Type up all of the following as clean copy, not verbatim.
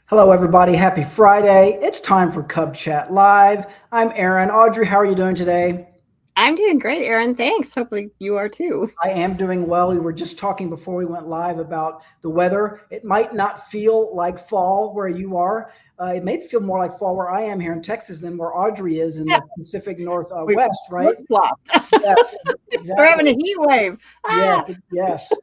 Hello, everybody. Happy Friday. It's time for Cub Chat Live. I'm Aaron. Audrey, how are you doing today? I'm doing great, Aaron. Thanks. Hopefully you are too. I am doing well. We were just talking before we went live about the weather. It might not feel like fall where you are. It may feel more like fall where I am here in Texas than where Audrey is in Yeah, the Pacific Northwest, we right? flopped. Yes, We're exactly. having a heat wave. Yes, yes.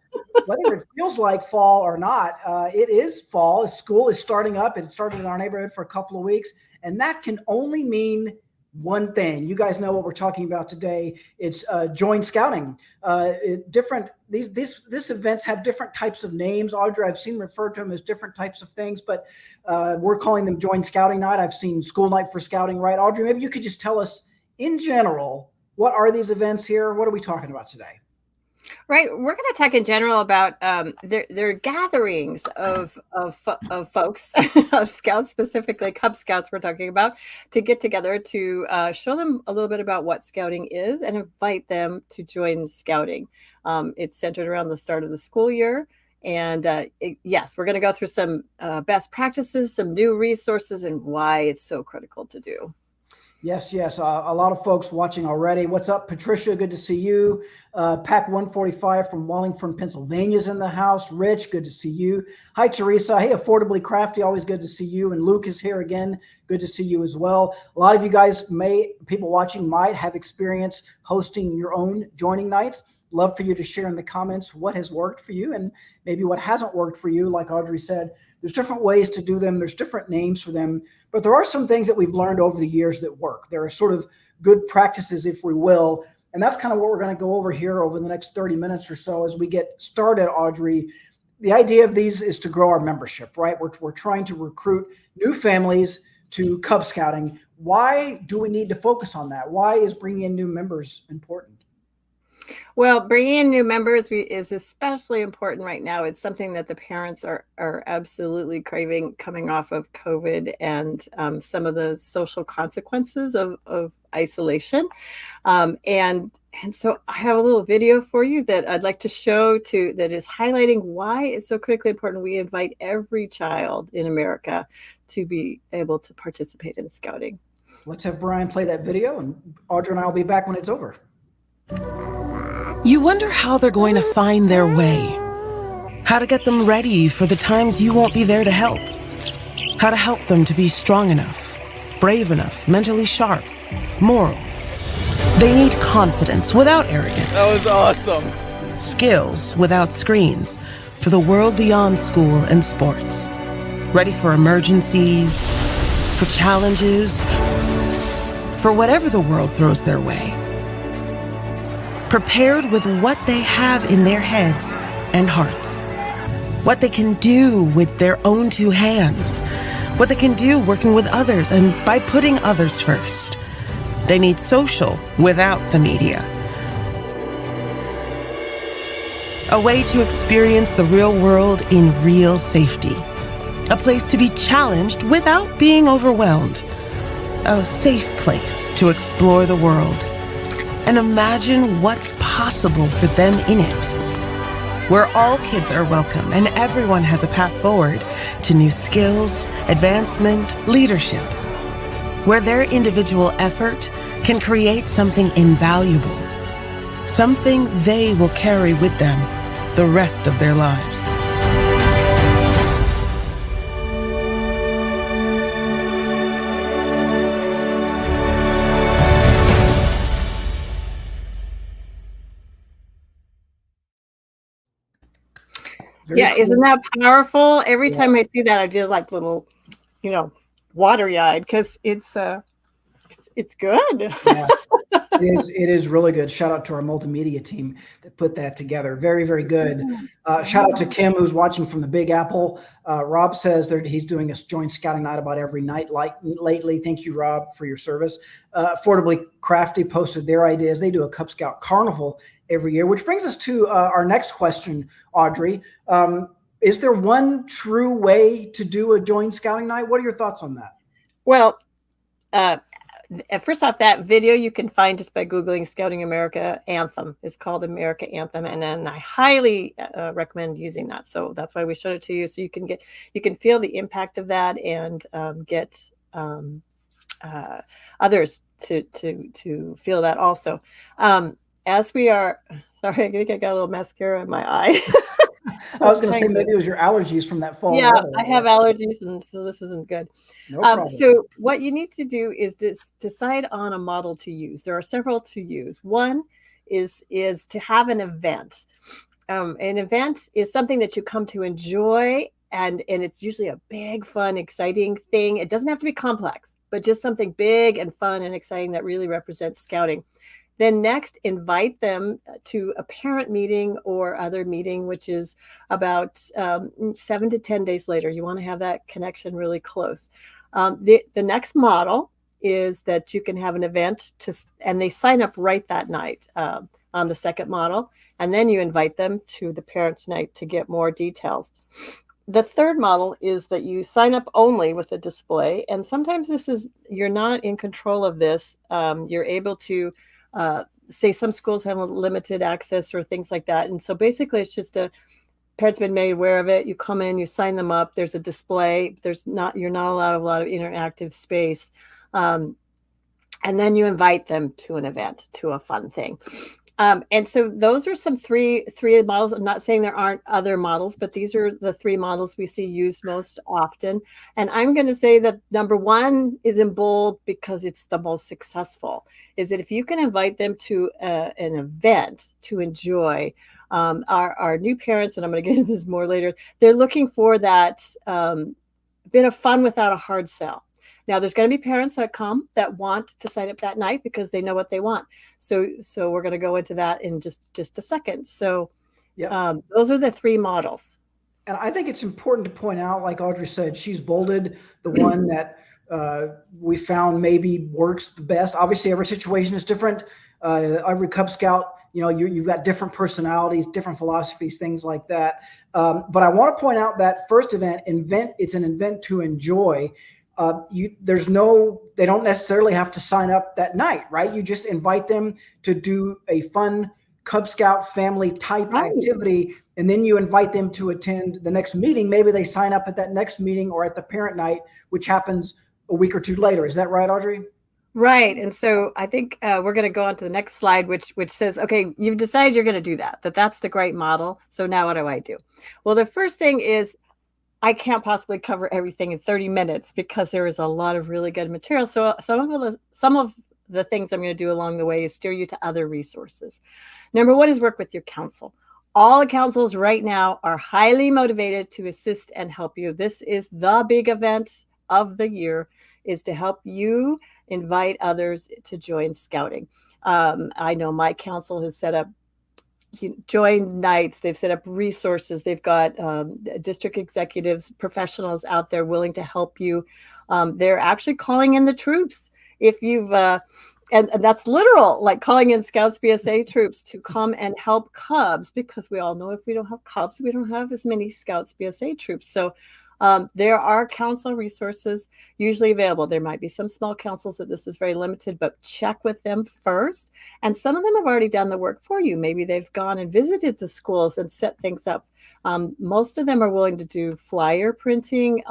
Whether it feels like fall or not, it is fall. School is starting up. It started in our neighborhood for a couple of weeks, and that can only mean one thing. You guys know what we're talking about today. It's joint scouting. Different these events have different types of names. Audrey, I've seen referred to them as different types of things, but we're calling them joint scouting night. I've seen school night for scouting, right? Audrey, maybe you could just tell us in general, what are these events here? What are we talking about today? Right. We're going to talk in general about their gatherings of folks, of scouts, specifically Cub Scouts. We're talking about to get together to show them a little bit about what scouting is and invite them to join scouting. It's centered around the start of the school year. And yes, we're going to go through some best practices, some new resources, and why it's so critical to do. Yes, yes. A lot of folks watching already. What's up, Patricia? Good to see you. Pack 145 from Wallingford, Pennsylvania is in the house. Rich, good to see you. Hi, Teresa. Hey, Affordably Crafty, always good to see you. And Luke is here again. Good to see you as well. A lot of you guys people watching might have experience hosting your own joining nights. Love for you to share in the comments what has worked for you and maybe what hasn't worked for you. Like Audrey said, there's different ways to do them. There's different names for them, but there are some things that we've learned over the years that work. There are sort of good practices, if we will. And that's kind of what we're going to go over here over the next 30 minutes or so as we get started, Audrey. The idea of these is to grow our membership, right? We're trying to recruit new families to Cub Scouting. Why do we need to focus on that? Why is bringing in new members important? Well, bringing in new members is especially important right now. It's something that the parents are absolutely craving coming off of COVID and some of the social consequences of isolation. And so I have a little video for you that I'd like to show that is highlighting why it's so critically important. We invite every child in America to be able to participate in scouting. Let's have Brian play that video, and Audrey and I will be back when it's over. You wonder how they're going to find their way, how to get them ready for the times you won't be there to help, how to help them to be strong enough, brave enough, mentally sharp, moral. They need confidence without arrogance. That was awesome. Skills without screens for the world beyond school and sports. Ready for emergencies, for challenges, for whatever the world throws their way. Prepared with what they have in their heads and hearts. What they can do with their own two hands. What they can do working with others and by putting others first. They need social without the media. A way to experience the real world in real safety. A place to be challenged without being overwhelmed. A safe place to explore the world. And imagine what's possible for them in it. Where all kids are welcome and everyone has a path forward to new skills, advancement, leadership. Where their individual effort can create something invaluable. Something they will carry with them the rest of their lives. Yeah, isn't that powerful? Every time I see that, I do like little, watery eyed because it's good. Yeah. It is really good. Shout out to our multimedia team that put that together. Very, very good. Shout out to Kim, who's watching from the Big Apple. Rob says that he's doing a joint scouting night about every night lately. Thank you, Rob, for your service. Affordably Crafty posted their ideas. They do a Cub Scout carnival every year, which brings us to our next question, Audrey. Is there one true way to do a joint scouting night? What are your thoughts on that? Well, First off, that video you can find just by Googling Scouting America Anthem. It's called America Anthem. And then I highly recommend using that. So that's why we showed it to you. So you can feel the impact of that and get others to feel that also. As we are, sorry, I think I got a little mascara in my eye. I was going to say maybe it was your allergies from that fall. Yeah, weather. I have allergies, and so this isn't good. No problem. So what you need to do is decide on a model to use. There are several to use. One is to have an event. An event is something that you come to enjoy, and it's usually a big, fun, exciting thing. It doesn't have to be complex, but just something big and fun and exciting that really represents Scouting. Then next, invite them to a parent meeting or other meeting, which is about 7 to 10 days later. You want to have that connection really close. The next model is that you can have an event and they sign up right that night on the second model. And then you invite them to the parents' night to get more details. The third model is that you sign up only with a display. And sometimes you're not in control of this. You're able to say some schools have limited access or things like that. And so basically it's just parents have been made aware of it. You come in, you sign them up. There's a display. You're not allowed a lot of interactive space. And then you invite them to an event, to a fun thing. And so those are some three models. I'm not saying there aren't other models, but these are the three models we see used most often. And I'm going to say that number one is in bold because it's the most successful, is that if you can invite them to an event to enjoy, our new parents, and I'm going to get into this more later, they're looking for that bit of fun without a hard sell. Now, there's going to be parents that come that want to sign up that night because they know what they want. So we're going to go into that in just a second. So those are the three models. And I think it's important to point out, like Audrey said, she's bolded the one that we found maybe works the best. Obviously, every situation is different. Every Cub Scout, you've got different personalities, different philosophies, things like that. But I want to point out that first event, it's an event to enjoy. They don't necessarily have to sign up that night, right? You just invite them to do a fun Cub Scout family type activity, and then you invite them to attend the next meeting. Maybe they sign up at that next meeting or at the parent night, which happens a week or two later. Is that right, Audrey? Right. And so I think we're going to go on to the next slide, which says, okay, you've decided you're going to do that's the great model. So now what do I do? Well, the first thing is, I can't possibly cover everything in 30 minutes because there is a lot of really good material. So some of the things I'm going to do along the way is steer you to other resources. Number one is work with your council. All the councils right now are highly motivated to assist and help you. This is the big event of the year, is to help you invite others to join Scouting. I know my council has set up join nights. They've set up resources. They've got district executives, professionals out there willing to help you. They're actually calling in the troops. If you've, and that's literal, like calling in Scouts BSA troops to come and help Cubs, because we all know if we don't have Cubs, we don't have as many Scouts BSA troops. So there are council resources usually available. There might be some small councils that this is very limited, but check with them first. And some of them have already done the work for you. Maybe they've gone and visited the schools and set things up. Most of them are willing to do flyer printing,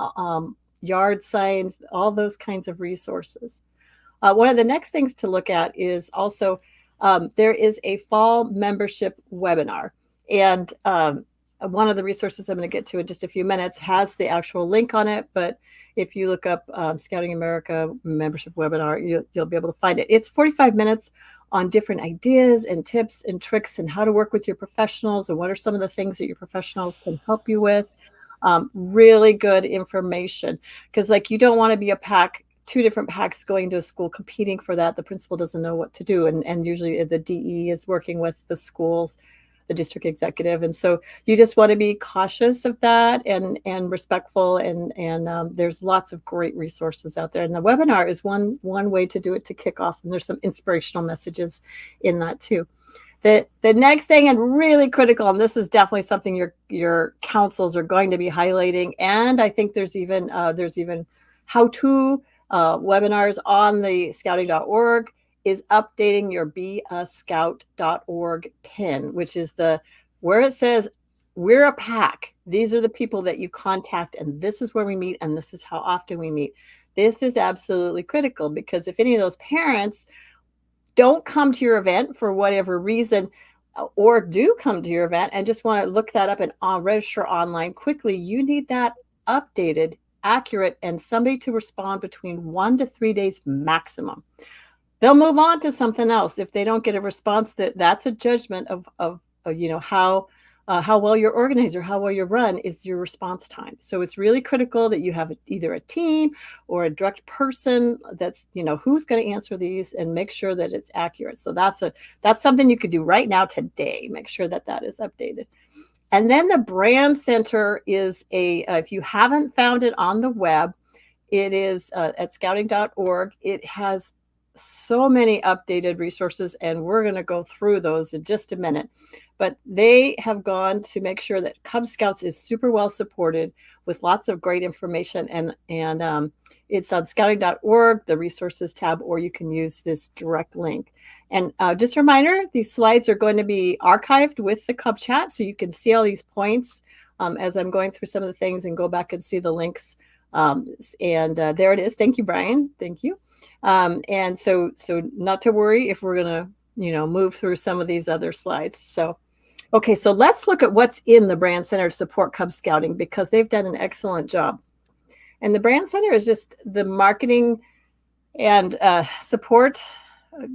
yard signs, all those kinds of resources. One of the next things to look at is also there is a fall membership webinar. And one of the resources I'm going to get to in just a few minutes has the actual link on it. But if you look up Scouting America membership webinar, you'll be able to find it. It's 45 minutes on different ideas and tips and tricks and how to work with your professionals and what are some of the things that your professionals can help you with. Really good information, because you don't want to be two different packs going to a school competing for that. The principal doesn't know what to do. And usually the DE is working with the schools, the district executive. And so you just want to be cautious of that and respectful. And there's lots of great resources out there. And the webinar is one way to do it to kick off. And there's some inspirational messages in that too. The next thing, and really critical, and this is definitely something your councils are going to be highlighting. And I think there's even how-to webinars on the scouting.org is updating your beascout.org pin, which is where it says we're a pack. These are the people that you contact, and this is where we meet, and this is how often we meet. This is absolutely critical, because if any of those parents don't come to your event for whatever reason, or do come to your event and just want to look that up and register online quickly, you need that updated, accurate, and somebody to respond between 1 to 3 days maximum. They'll move on to something else if they don't get a response. That's a judgment of how well you're organized or how well you're run is your response time. So it's really critical that you have either a team or a direct person that's, who's going to answer these, and make sure that it's accurate. So that's something you could do right now today. Make sure that is updated. And then the brand center is if you haven't found it on the web, it is at scouting.org. It has so many updated resources, and we're going to go through those in just a minute. But they have gone to make sure that Cub Scouts is super well supported with lots of great information. And it's on scouting.org, the resources tab, or you can use this direct link. And just a reminder, these slides are going to be archived with the Cub Chat, so you can see all these points as I'm going through some of the things, and go back and see the links. There it is. Thank you, Brian. Thank you. And so not to worry if we're going to, move through some of these other slides. So, okay, so let's look at what's in the Brand Center to support Cub Scouting, because they've done an excellent job. And the Brand Center is just the marketing and support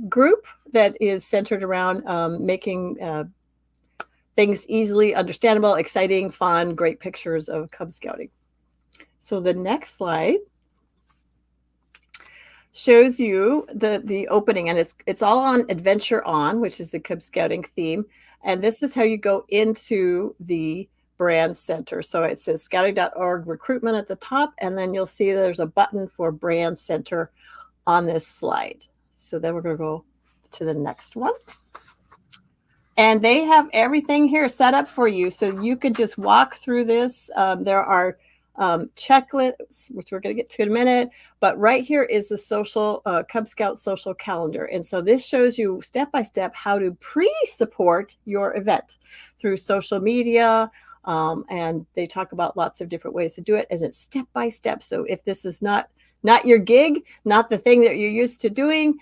group that is centered around making things easily understandable, exciting, fun, great pictures of Cub Scouting. So the next slide shows you the opening, and it's all on Adventure On, which is the Cub Scouting theme. And this is how you go into the Brand Center. So it says scouting.org recruitment at the top, and then you'll see there's a button for Brand Center on this slide. So then we're going to go to the next one. And they have everything here set up for you, so you could just walk through this. There are checklists, which we're going to get to in a minute, but right here is the social Cub Scout social calendar. And so this shows you step by step how to pre-support your event through social media. And they talk about lots of different ways to do it, as it's step by step. So if this is not your gig, not the thing that you're used to doing,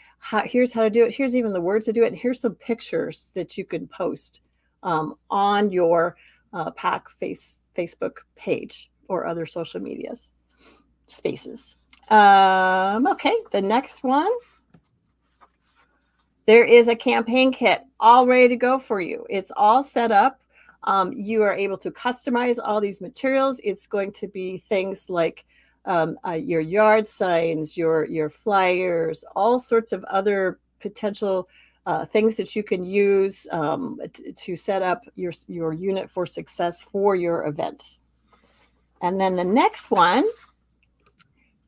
here's how to do it. Here's even the words to do it. And here's some pictures that you can post on your PAC Facebook page or other social medias spaces. Okay, the next one. There is a campaign kit all ready to go for you. It's all set up. You are able to customize all these materials. It's going to be things like your yard signs, your flyers, all sorts of other potential things that you can use to set up your unit for success for your event. And then the next one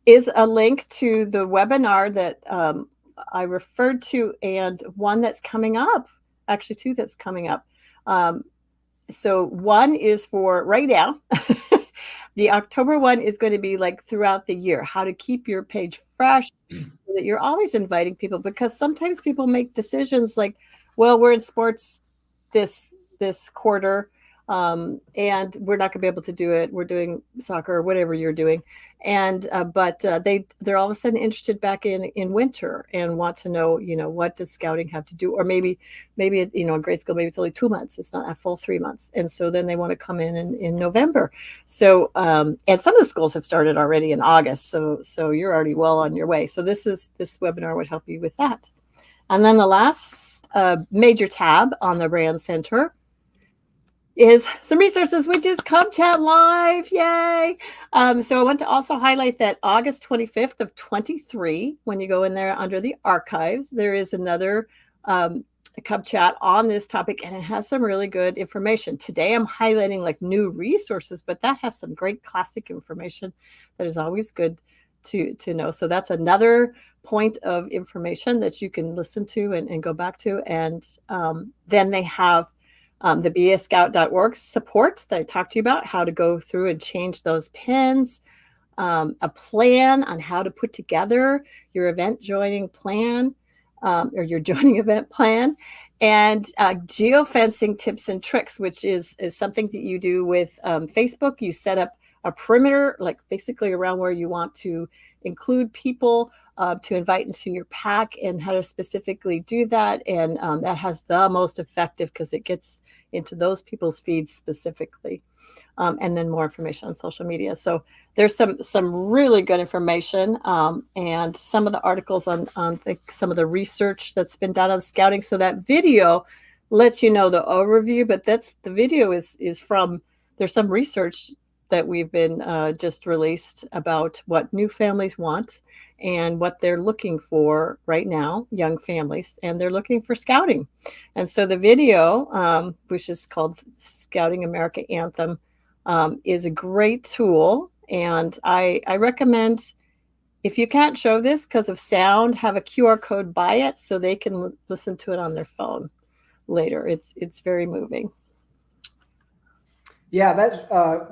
is a link to the webinar that I referred to, and one that's coming up, actually two that's coming up. So one is for right now. The October one is going to be like throughout the year, how to keep your page fresh, so that you're always inviting people, because sometimes people make decisions like, well, we're in sports this quarter, and we're not going to be able to do it. We're doing soccer or whatever you're doing. And but they're all of a sudden interested back in winter and want to know, what does scouting have to do? Or maybe in grade school, maybe it's only 2 months. It's not a full 3 months. And so then they want to come in November. So and some of the schools have started already in August. So you're already well on your way. So this webinar would help you with that. And then the last major tab on the Brand Center is some resources, which is Cub Chat Live. Yay. So I want to also highlight that August 25th of 23, when you go in there under the archives, there is another Cub Chat on this topic, and it has some really good information. Today I'm highlighting like new resources, but that has some great classic information that is always good to know. So that's another point of information that you can listen to and go back to. And then they have the beascout.org support that I talked to you about, how to go through and change those pins. a plan on how to put together your event joining plan, or your joining event plan, and geofencing tips and tricks, which is something that you do with Facebook. You set up a perimeter, like basically around where you want to include people to invite into your pack, and how to specifically do that. And that has the most effective, because it gets into those people's feeds specifically. And then more information on social media. So there's some really good information, and some of the articles on some of the research that's been done on scouting. So that video lets you know the overview, but the video is from, there's some research that we've been just released about what new families want and what they're looking for right now, young families, and they're looking for scouting. And so the video, which is called Scouting America Anthem, is a great tool. And I recommend, if you can't show this because of sound, have a QR code by it so they can listen to it on their phone later. It's very moving. Yeah, that's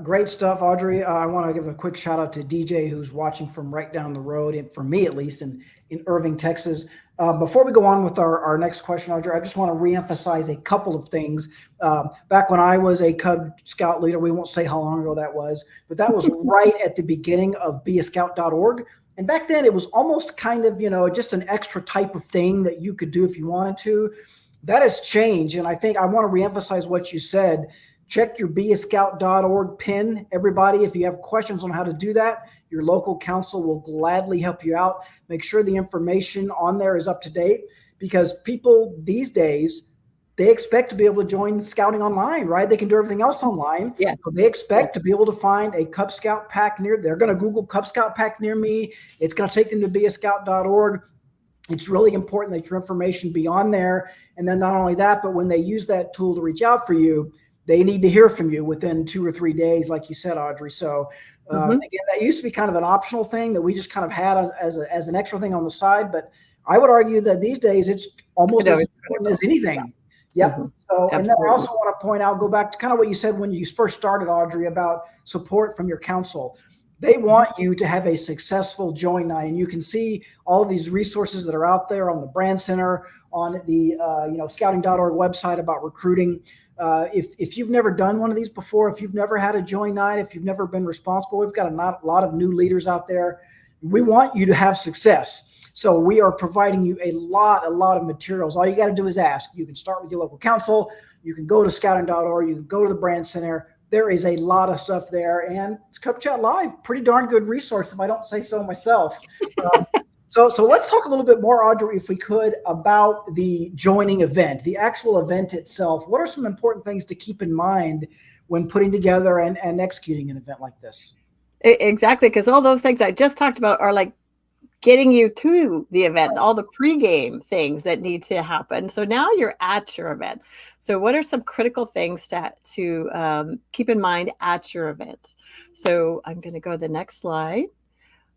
great stuff, Audrey. I want to give a quick shout out to DJ, who's watching from right down the road, and for me at least, in Irving, Texas. Before we go on with our next question, Audrey, I just want to reemphasize a couple of things. Back when I was a Cub Scout leader, we won't say how long ago that was, but that was right at the beginning of beascout.org. And back then it was almost kind of, just an extra type of thing that you could do if you wanted to. That has changed. And I think I want to reemphasize what you said. Check your beascout.org pin, everybody. If you have questions on how to do that, your local council will gladly help you out. Make sure the information on there is up to date, because people these days, they expect to be able to join scouting online, right? They can do everything else online. Yeah. So they expect to be able to find a Cub Scout pack they're going to Google Cub Scout pack near me. It's going to take them to beascout.org. It's really important that your information be on there. And then not only that, but when they use that tool to reach out for you, they need to hear from you within 2 or 3 days, like you said, Audrey. So again, that used to be kind of an optional thing that we just kind of had as an extra thing on the side. But I would argue that these days it's almost as important as anything. Yep. So, Absolutely. and then I also want to point out, go back to kind of what you said when you first started, Audrey, about support from your council. They want you to have a successful join night, and you can see all of these resources that are out there on the Brand Center, on the scouting.org website about recruiting. If you've never done one of these before, if you've never had a join night, if you've never been responsible, we've got a lot of new leaders out there. We want you to have success. So we are providing you a lot of materials. All you got to do is ask. You can start with your local council. You can go to scouting.org. You can go to the Brand Center. There is a lot of stuff there. And it's Cub Chat Live, pretty darn good resource, if I don't say so myself. So let's talk a little bit more, Audrey, if we could, about the joining event, the actual event itself. What are some important things to keep in mind when putting together and executing an event like this? Exactly, because all those things I just talked about are like getting you to the event, all the pregame things that need to happen. So now you're at your event. So what are some critical things to keep in mind at your event? So I'm going to go to the next slide.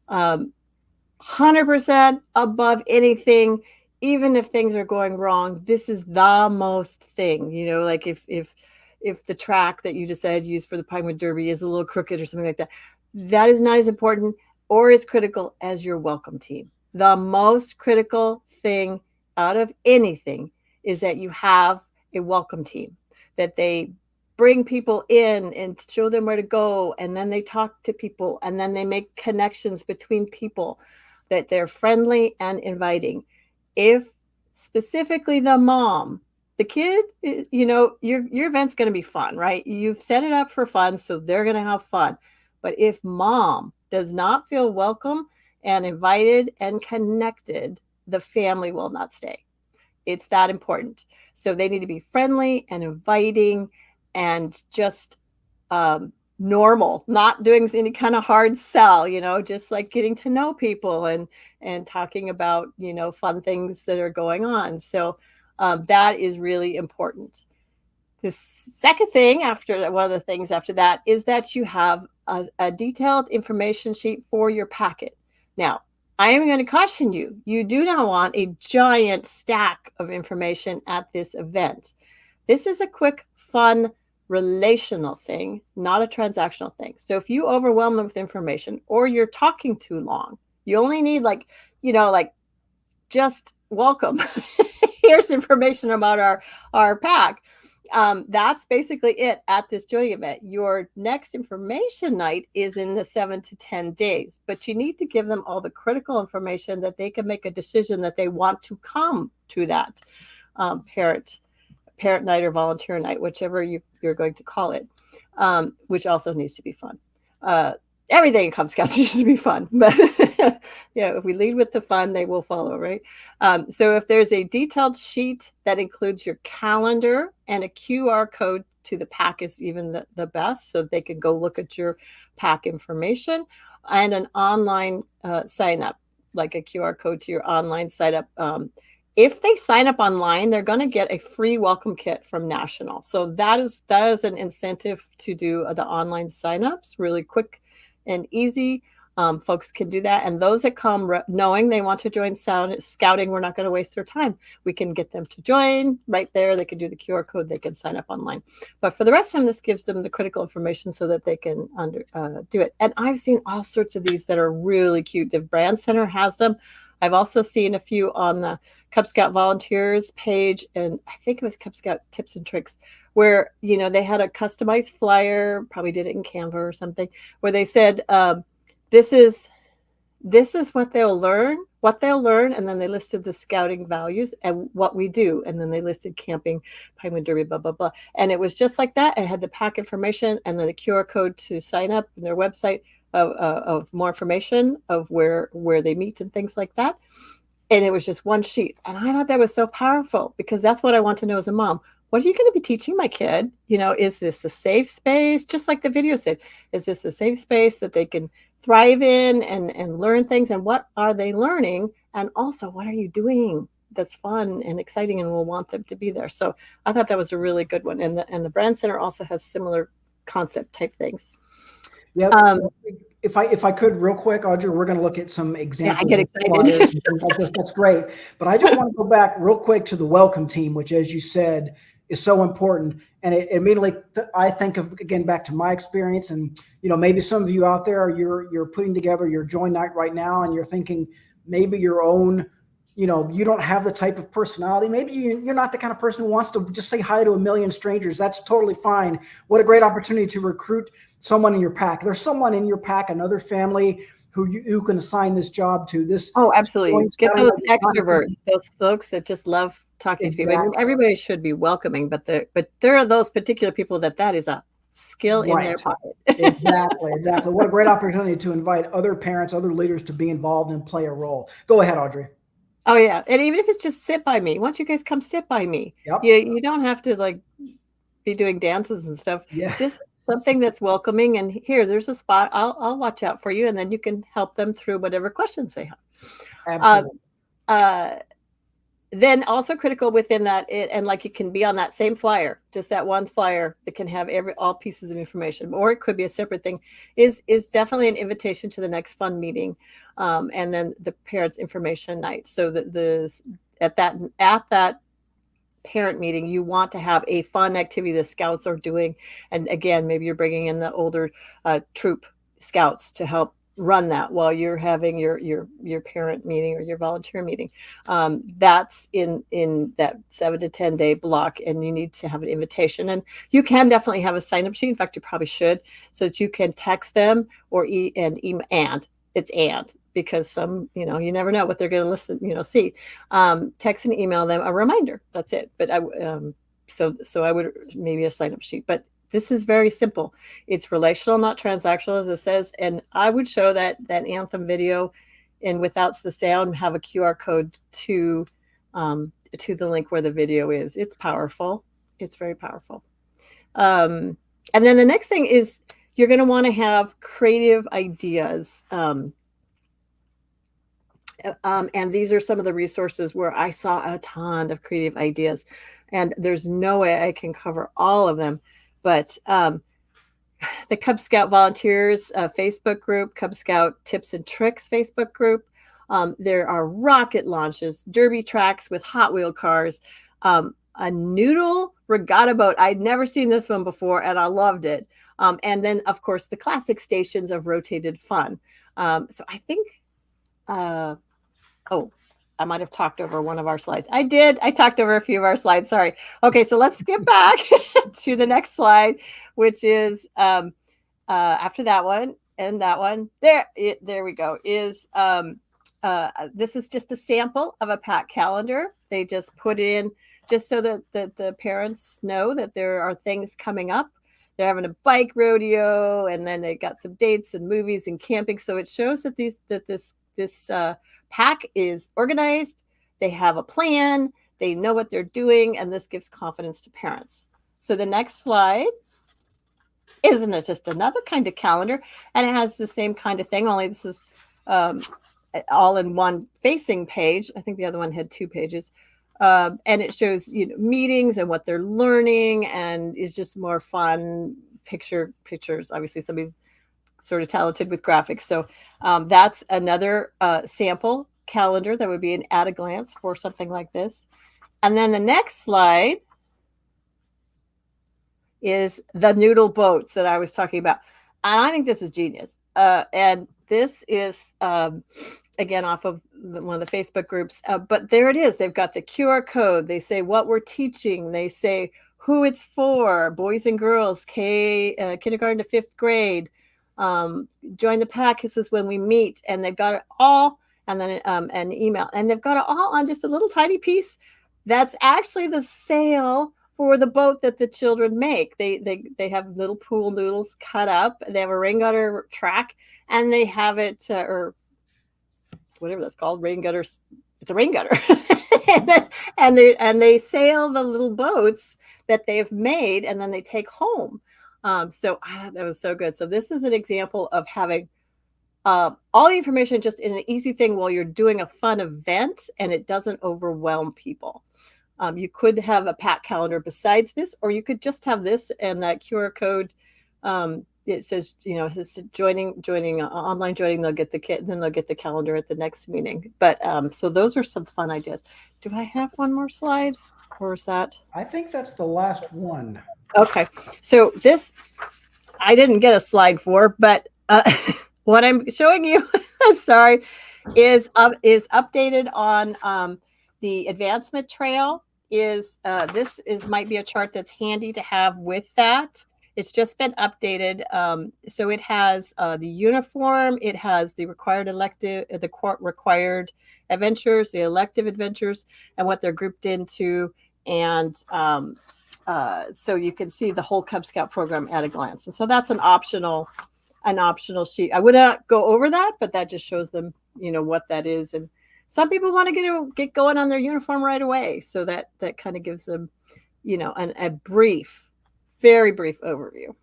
100% above anything, even if things are going wrong, this is the most thing, like if the track that you decided to use for the Pinewood Derby is a little crooked or something like that, that is not as important or as critical as your welcome team. The most critical thing out of anything is that you have a welcome team, that they bring people in and show them where to go, and then they talk to people, and then they make connections between people, that they're friendly and inviting. If specifically the mom, the kid, your event's going to be fun, right? You've set it up for fun, so they're going to have fun. But if mom does not feel welcome and invited and connected, the family will not stay. It's that important. So they need to be friendly and inviting and just normal, not doing any kind of hard sell, just like getting to know people and talking about, fun things that are going on. So that is really important. The second thing one of the things after that is that you have a detailed information sheet for your packet. Now, I am going to caution you, you do not want a giant stack of information at this event. This is a quick, fun relational thing, not a transactional thing. So if you overwhelm them with information or you're talking too long, you only need like just welcome. Here's information about our pack. That's basically it at this joining event. Your next information night is in the 7 to 10 days, but you need to give them all the critical information that they can make a decision that they want to come to that parent night or volunteer night, whichever you're going to call it, which also needs to be fun. Everything in Cub Scouts needs to be fun, but if we lead with the fun, they will follow, right? So if there's a detailed sheet that includes your calendar and a QR code to the pack is even the best, so they can go look at your pack information, and an online sign up, like a QR code to your online sign up. If they sign up online, they're going to get a free welcome kit from National. So that is an incentive to do the online signups really quick and easy. Folks can do that. And those that come knowing they want to join scouting, we're not going to waste their time. We can get them to join right there. They can do the QR code. They can sign up online. But for the rest of them, this gives them the critical information so that they can do it. And I've seen all sorts of these that are really cute. The Brand Center has them. I've also seen a few on the Cub Scout Volunteers page, and I think it was Cub Scout Tips and Tricks, where they had a customized flyer, probably did it in Canva or something, where they said, this is what they'll learn, and then they listed the scouting values and what we do, and then they listed camping, Pinewood Derby, blah, blah, blah. And it was just like that. It had the pack information and then the QR code to sign up in their website of more information of where they meet and things like that. And it was just one sheet. And I thought that was so powerful, because that's what I want to know as a mom. What are you going to be teaching my kid? Is this a safe space? Just like the video said, is this a safe space that they can thrive in and learn things? And what are they learning? And also, what are you doing that's fun and exciting and will want them to be there? So I thought that was a really good one. And the Brand Center also has similar concept type things. Yeah. If I could real quick, Audrey, we're going to look at some examples. Yeah, I get excited. And things like this. That's great. But I just want to go back real quick to the welcome team, which, as you said, is so important. And it immediately, I think of, again, back to my experience. And, maybe some of you out there, you're putting together your join night right now, and you're thinking maybe your own, you don't have the type of personality. Maybe you're not the kind of person who wants to just say hi to a million strangers. That's totally fine. What a great opportunity to recruit someone in your pack. There's someone in your pack, another family who can assign this job to. This. Oh, absolutely. Get those extroverts, those folks that just love talking to you. I mean, everybody should be welcoming, but there are those particular people that is a skill in their pocket. Exactly. What a great opportunity to invite other parents, other leaders to be involved and play a role. Go ahead, Audrey. Oh, yeah. And even if it's just sit by me, why don't you guys come sit by me? Yep. You don't have to be doing dances and stuff. Yeah. Just something that's welcoming. And there's a spot. I'll watch out for you. And then you can help them through whatever questions they have. Absolutely. Then also critical within that, it can be on that same flyer, just that one flyer that can have all pieces of information, or it could be a separate thing, is definitely an invitation to the next fun meeting. And then the parents' information night. So that at that parent meeting, you want to have a fun activity the scouts are doing. And again, maybe you're bringing in the older troop scouts to help run that while you're having your parent meeting or your volunteer meeting. That's in that 7 to 10 day block, and you need to have an invitation. And you can definitely have a sign-up sheet. In fact, you probably should, so that you can text them or because some, you never know what they're going to listen, see. Text and email them a reminder. That's it. But so I would maybe a sign-up sheet. But this is very simple. It's relational, not transactional, as it says. And I would show that Anthem video, and without the sound, have a QR code to the link where the video is. It's powerful. It's very powerful. And then the next thing is you're going to want to have creative ideas. And these are some of the resources where I saw a ton of creative ideas. And there's no way I can cover all of them. But the Cub Scout Volunteers Facebook group, Cub Scout Tips and Tricks Facebook group. There are rocket launches, derby tracks with Hot Wheel cars, a noodle regatta boat. I'd never seen this one before, and I loved it. And then, of course, the classic stations of rotated fun. So I think, oh, I might have talked over one of our slides. I did. I talked over a few of our slides. Sorry. Okay, so let's skip back to the next slide, which is after that one and that one. There we go. This is just a sample of a pack calendar. They just put in just so that the parents know that there are things coming up. They're having a bike rodeo, and then they got some dates and movies and camping. So it shows that this pack is organized. They have a plan. They know what they're doing, and this gives confidence to parents. So the next slide, isn't it just another kind of calendar? And it has the same kind of thing, only this is all in one facing page. I think the other one had 2 pages. And it shows meetings and what they're learning, and is just more fun pictures. Obviously, somebody's sort of talented with graphics. So that's another sample calendar that would be an at a glance for something like this. And then the next slide is the noodle boats that I was talking about. And I think this is genius. And this is, again, off of one of the Facebook groups. But there it is. They've got the QR code. They say what we're teaching. They say who it's for, boys and girls, kindergarten to 5th grade. Join the pack. This is when we meet. And they've got it all. And then an email. And they've got it all on just a little tiny piece. That's actually the sale for the boat that the children make. They have little pool noodles cut up. They have a rain gutter track, and they have it, or whatever that's called, rain gutters. It's a rain gutter. and they sail the little boats that they've made, and then they take home. So that was so good. So this is an example of having all the information just in an easy thing while you're doing a fun event, and it doesn't overwhelm people. You could have a pack calendar besides this, or you could just have this and that QR code. It says, joining online joining. They'll get the kit, and then they'll get the calendar at the next meeting. But so those are some fun ideas. Do I have one more slide, or is that? I think that's the last one. Okay, so this I didn't get a slide for, but what I'm showing you, sorry, is updated on the advancement trail. This might be a chart that's handy to have with that. It's just been updated. So it has the uniform, it has the required adventures, the elective adventures, and what they're grouped into. And so you can see the whole Cub Scout program at a glance. And so that's an optional sheet. I would not go over that, but that just shows them, what that is. And some people want to get going on their uniform right away. So that kind of gives them, a very brief overview.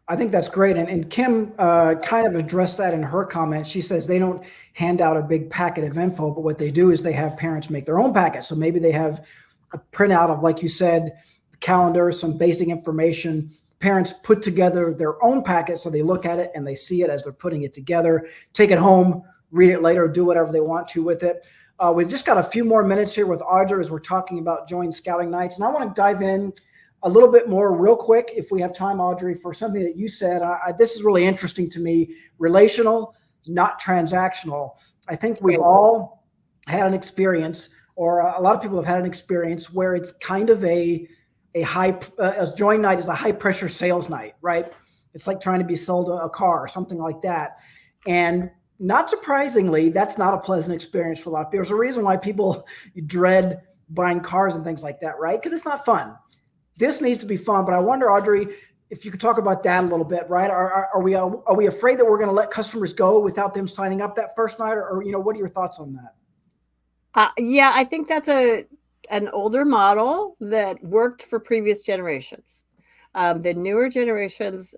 I think that's great. And Kim kind of addressed that in her comment. She says they don't hand out a big packet of info, but what they do is they have parents make their own packet. So maybe they have a printout of, like you said, calendar, some basic information. Parents put together their own packet, so they look at it and they see it as they're putting it together, take it home, read it later, do whatever they want to with it. We've just got a few more minutes here with Audra as we're talking about Join Scouting Nights. And I want to dive in a little bit more real quick, if we have time, Audrey, for something that you said. This is really interesting to me. Relational, not transactional. I think we've all had an experience, or a lot of people have had an experience where it's kind of a high, as Join Night is a high pressure sales night, right? It's like trying to be sold a car or something like that. And not surprisingly, that's not a pleasant experience for a lot of people. There's a reason why people dread buying cars and things like that, right? Because it's not fun. This needs to be fun. But I wonder, Audrey, if you could talk about that a little bit, right? Are we afraid that we're going to let customers go without them signing up that first night? Or what are your thoughts on that? Yeah, I think that's an older model that worked for previous generations. The newer generations,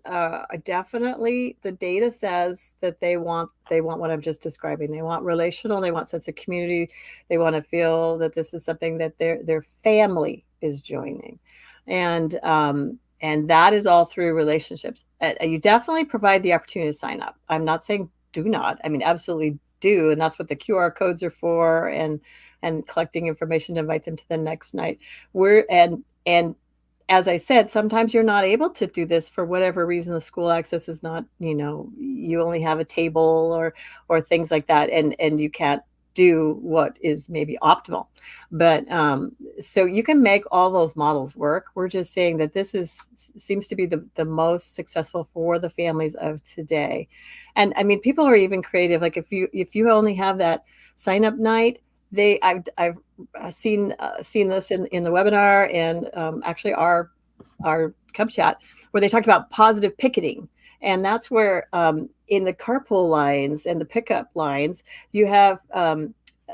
definitely, the data says that they want what I'm just describing. They want relational. They want sense of community. They want to feel that this is something that their family is joining, and that is all through relationships. You definitely provide the opportunity to sign up. I'm not saying do not. I mean, absolutely do. And that's what the QR codes are for, and collecting information to invite them to the next night. And as I said, sometimes you're not able to do this for whatever reason. The school access is not, you only have a table or things like that, and you can't do what is maybe optimal. But so you can make all those models work. We're just saying that this seems to be the most successful for the families of today. And I mean, people are even creative. Like if you only have that sign up night, I've seen this in the webinar, and actually our Cub Chat, where they talked about positive picketing. And that's where in the carpool lines and the pickup lines, you have a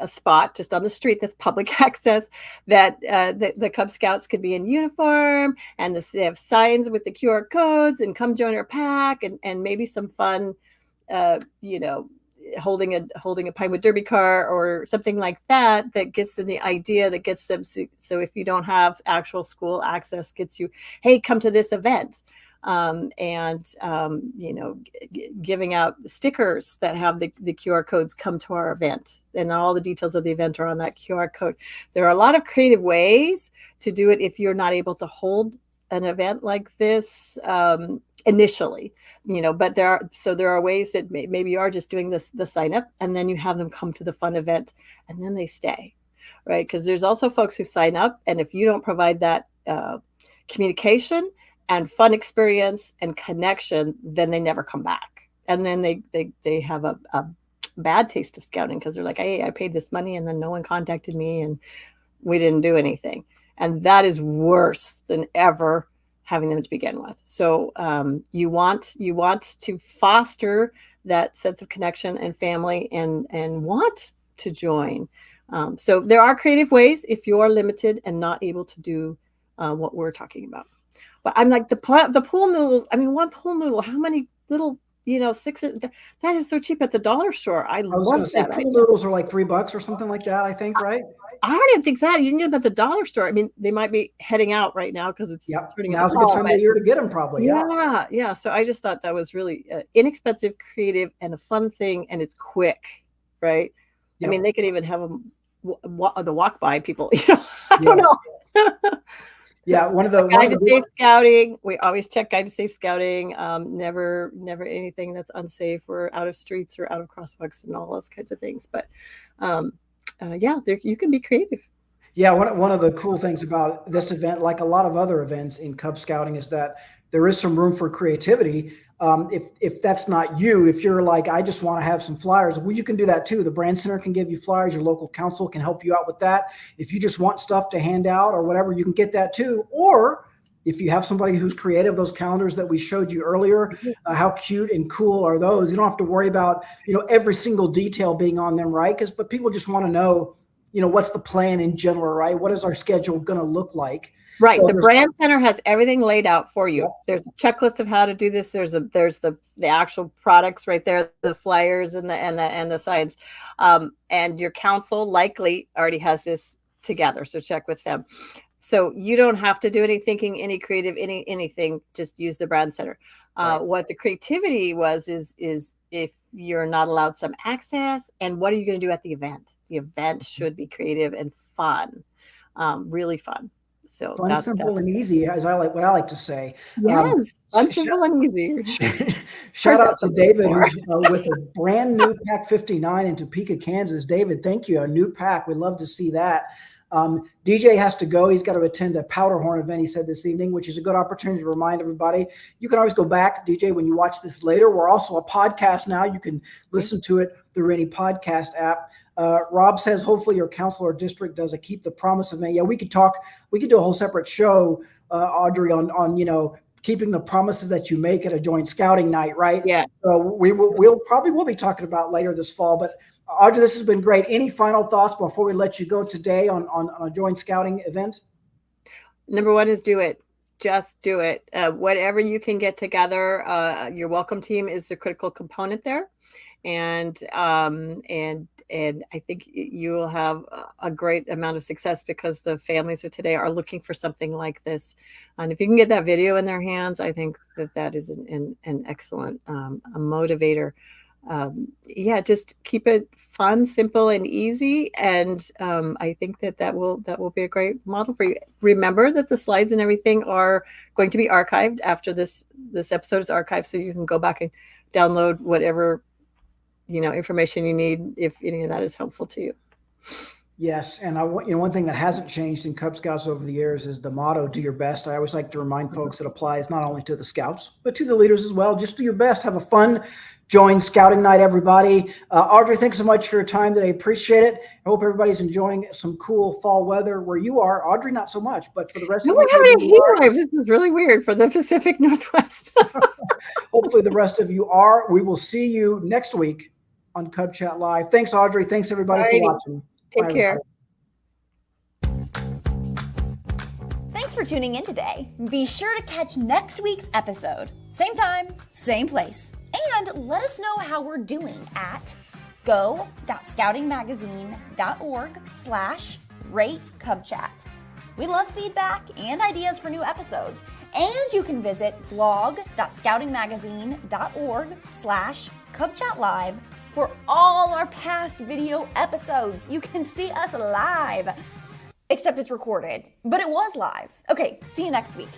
spot just on the street that's public access, that the Cub Scouts could be in uniform, and they have signs with the QR codes, and come join our pack, and maybe some fun, holding a Pinewood Derby car or something like that gets them the idea, that gets them. So if you don't have actual school access, gets you, hey, come to this event. Giving out stickers that have the QR codes, come to our event, and all the details of the event are on that QR code. There are a lot of creative ways to do it if you're not able to hold an event like this initially, but there are ways that maybe you are just doing the sign up, and then you have them come to the fun event, and then they stay, right? Because there's also folks who sign up, and if you don't provide that communication and fun experience and connection, then they never come back. And then they have a bad taste of scouting, because they're like, hey, I paid this money and then no one contacted me and we didn't do anything. And that is worse than ever having them to begin with. So you want to foster that sense of connection and family, and want to join. So there are creative ways if you are limited and not able to do what we're talking about. But I'm like, the pool noodles. I mean, one pool noodle, how many little, 6? That is so cheap at the dollar store. I was going to say, pool noodles are like $3 or something like that, I think, right? I don't even think that. You can get them at the dollar store. I mean, they might be heading out right now because it's turning now's a good time of year to get them, probably. Yeah. So I just thought that was really inexpensive, creative, and a fun thing, and it's quick, right? Yep. I mean, they could even have them the walk by people. I don't know. Yeah, one of Guide to Safe Scouting. We always check Guide to Safe Scouting. Never anything that's unsafe or out of streets or out of crosswalks and all those kinds of things. But you can be creative. Yeah, one of the cool things about this event, like a lot of other events in Cub Scouting, is that there is some room for creativity. If that's not you, if you're like, I just want to have some flyers, well, you can do that too. The Brand Center can give you flyers. Your local council can help you out with that. If you just want stuff to hand out or whatever, you can get that too. Or if you have somebody who's creative, those calendars that we showed you earlier, how cute and cool are those? You don't have to worry about, every single detail being on them, right? But people just want to know, what's the plan in general, right? What is our schedule going to look like? Right. So the Brand Center has everything laid out for you. Yep. There's a checklist of how to do this. There's the actual products right there, the flyers and the signs. And your council likely already has this together. So check with them. So you don't have to do any thinking, any creative, anything. Just use the Brand Center. Right. What the creativity is if you're not allowed some access, and what are you going to do at the event? The event should be creative and fun, really fun. So fun, simple, and easy, as I like to say. Yes, fun, simple, and easy. Shout out to David, who's with a brand new Pack 59 in Topeka, Kansas. David, thank you. A new pack. We'd love to see that. DJ has to go. He's got to attend a Powderhorn event, he said, this evening, which is a good opportunity to remind everybody. You can always go back, DJ, when you watch this later. We're also a podcast now. You can listen to it through any podcast app. Rob says, hopefully your council or district does a keep the promise event. Yeah, we could do a whole separate show, Audrey, on keeping the promises that you make at a joint scouting night, right? Yeah. So we'll probably be talking about later this fall. But Audrey, this has been great. Any final thoughts before we let you go today on a joint scouting event? Number one is do it. Just do it. Whatever you can get together. Your welcome team is a critical component there. And I think you will have a great amount of success, because the families of today are looking for something like this. And if you can get that video in their hands, I think that is an excellent motivator yeah, just keep it fun, simple, and easy. And I think that will be a great model for you. Remember that the slides and everything are going to be archived after this episode is archived, so you can go back and download whatever information you need if any of that is helpful to you. Yes, and one thing that hasn't changed in Cub Scouts over the years is the motto, do your best. I always like to remind folks it applies not only to the Scouts, but to the leaders as well. Just do your best. Have a fun, join Scouting Night, everybody. Audrey, thanks so much for your time today. Appreciate it. I hope everybody's enjoying some cool fall weather where you are. Audrey, not so much, but for the rest of you. We're having a heat wave. This is really weird for the Pacific Northwest. Hopefully the rest of you are. We will see you next week on Cub Chat Live. Thanks, Audrey. Thanks, everybody, for watching. Take care. Thanks for tuning in today. Be sure to catch next week's episode. Same time, same place. And let us know how we're doing at go.scoutingmagazine.org/ratecubchat. We love feedback and ideas for new episodes. And you can visit blog.scoutingmagazine.org/cubchatlive for all our past video episodes. You can see us live. Except it's recorded, but it was live. Okay, see you next week.